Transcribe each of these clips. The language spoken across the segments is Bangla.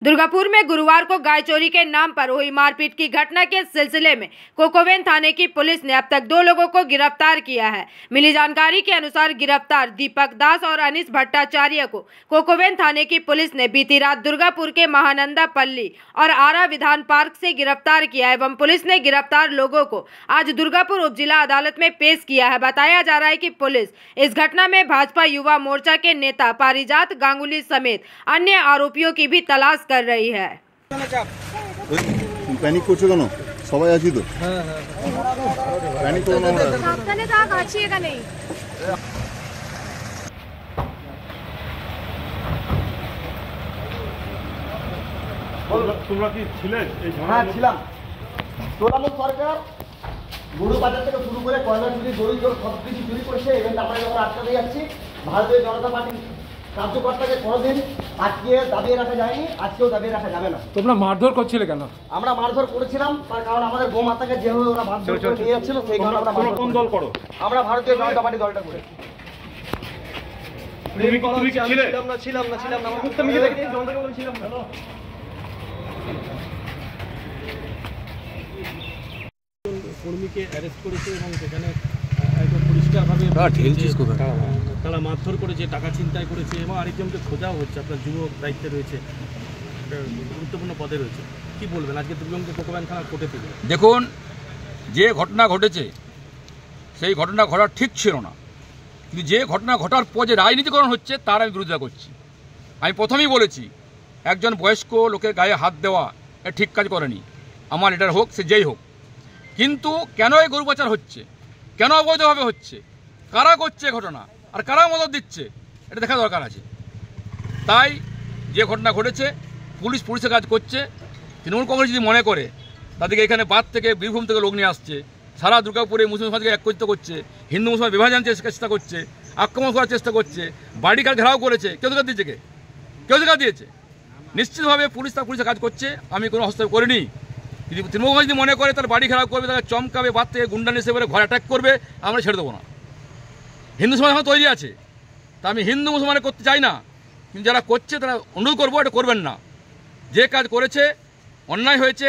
दुर्गापुर में गुरुवार को गाय चोरी के नाम पर हुई मारपीट की घटना के सिलसिले में कोकोवेन थाने की पुलिस ने अब तक 2 लोगों को गिरफ्तार किया है। मिली जानकारी के अनुसार गिरफ्तार दीपक दास और अनीस भट्टाचार्य को कोकोवेन थाने की पुलिस ने बीती रात दुर्गापुर के महानंदा पल्ली और आरा विधान पार्क से गिरफ्तार किया एवं पुलिस ने गिरफ्तार लोगों को आज दुर्गापुर उप जिला अदालत में पेश किया है। बताया जा रहा है कि पुलिस इस घटना में भाजपा युवा मोर्चा के नेता पारिजात गांगुली समेत अन्य आरोपियों की भी तलाश कर रही है। पैनिक করছো কেন? সবাই আছি তো। হ্যাঁ প্যানিক করো না। সাবধানে থাক, আছি এখানে। তোমরা কি ছিলে এই ঝামেলা? হ্যাঁ ছিলাম। তোলামুখ সরকার গরু বাজার থেকে শুরু করে কয়লা চুরি, দড়ি চোর সব কিছু চুরি করেছে। ইভেন্ট আমরা যখন আটকাতে যাচ্ছি, ভারতীয় জনতা পার্টির কার্যকর্তাকে কোনোদিন আজকে দাবিয়ে রাখা যায়নি, আজকেও দাবিয়ে রাখা যাবে না। তোমরা মারধর করছিলে কেন? আমরা মারধর করেছিলাম তার কারণ আমাদের গোমাতাকে যেভাবে ওরা মারধর করে নিয়ে যাচ্ছিল সেই কারণে আমরা মারধর। কোন দল করো? আমরা ভারতীয় জনতা পার্টি দলটা করি। তুমি কি ছিলে? ছিলাম না আমার মুখটা মিলে দেখি জনতাকে বলছিলাম না। কর্মীকে অ্যারেস্ট করেছে এবং সেখানে একদম পরিষ্কারভাবে তারা মারধর করেছে, টাকা ছিনতাই করেছে এবং আরেকজনকে খোঁজাও হচ্ছে। আপনার যুব দায়িত্বে রয়েছে, গুরুত্বপূর্ণ পদে রয়েছে, কি বলবেন আজকে দুর্গমকে কোকোভ্যান থানা কোর্টে তুলে? দেখুন, যে ঘটনা ঘটেছে সেই ঘটনা ঘটা ঠিক ছিল না, কিন্তু যে ঘটনা ঘটার পর যে রাজনীতিকরণ হচ্ছে তার আমি বিরোধিতা করছি। আমি প্রথমেই বলেছি একজন বয়স্ক লোকের গায়ে হাত দেওয়া এটা ঠিক কাজ করেনি, আমার এটার হোক সে যেই হোক। কিন্তু কেন এই গরু পাচার হচ্ছে, কেন অবৈধভাবে হচ্ছে, কারা করছে ঘটনা আর কারা মদত দিচ্ছে এটা দেখা দরকার আছে। তাই যে ঘটনা ঘটেছে পুলিশের কাজ করছে। তৃণমূল কংগ্রেস যদি মনে করে তাদেরকে এখানে বাদ থেকে বীরভূম থেকে লোক নিয়ে আসছে, সারা দুর্গাপুরে মুসলিম সমাজকে একত্রিত করছে, হিন্দু মুসলমান বিভাজনের চেষ্টা করছে, আক্রমণ করার চেষ্টা করছে, বাড়িঘর ঘেরাও করেছে, কেউ দেখা দিয়েছে? কেউ দেখা দিয়েছে? নিশ্চিতভাবে পুলিশের কাজ করছে, আমি কোনো হস্তক্ষেপ করিনি। যদি তৃণমূল যদি মনে করে তার বাড়ি ঘেরাও করবে, তাকে চমকাবে, বাদ থেকে গুন্ডা নিয়ে এসে ঘরে অ্যাটাক করবে, আমরা ছেড়ে দেবো না। হিন্দু সমাজ এখন তৈরি আছে, তা আমি হিন্দু মুসলমানে করতে চাই না, কিন্তু যারা করছে তারা অনুরোধ করবো এটা করবেন না। যে কাজ করেছে অন্যায় হয়েছে।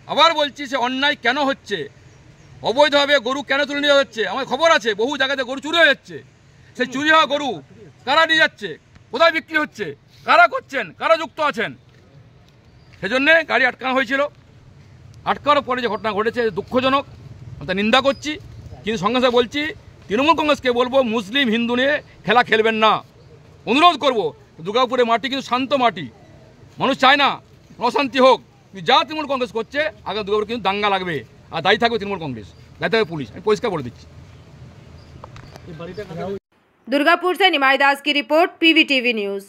আবার বলছি সে অন্যায় কেন হচ্ছে, অবৈধভাবে গরু কেন তুলে নিয়ে যাচ্ছে, আমার খবর আছে বহু জায়গাতে গরু চুরি হয়ে যাচ্ছে। সেই চুরি হওয়া গরু কারা নিয়ে যাচ্ছে, কোথায় বিক্রি হচ্ছে, কারা করছেন, কারা যুক্ত আছেন, সেজন্যে গাড়ি আটকানো হয়েছিল। আটকানোর পরে যে ঘটনা ঘটেছে দুঃখজনক, আমি তা নিন্দা করছি। কিন্তু সঙ্গে সঙ্গে বলছি তৃণমূল কংগ্রেসকে বলবো মুসলিম হিন্দু নিয়ে খেলা খেলবেন না। অনুরোধ করব, দুর্গাপুরের মাটি কিন্তু শান্ত মাটি, মানুষ চায় না অশান্তি হোক। যা তৃণমূল কংগ্রেস করছে আগামী দুর্গাপুরে কিন্তু দাঙ্গা লাগবে, আর দায়ী থাকবে তৃণমূল কংগ্রেস, দায়ী থাকবে পুলিশ। আমি পরিষ্কার বলে দিচ্ছি। दुर्गापुर से निमाई दास की रिपोर्ट, PVTV न्यूज़।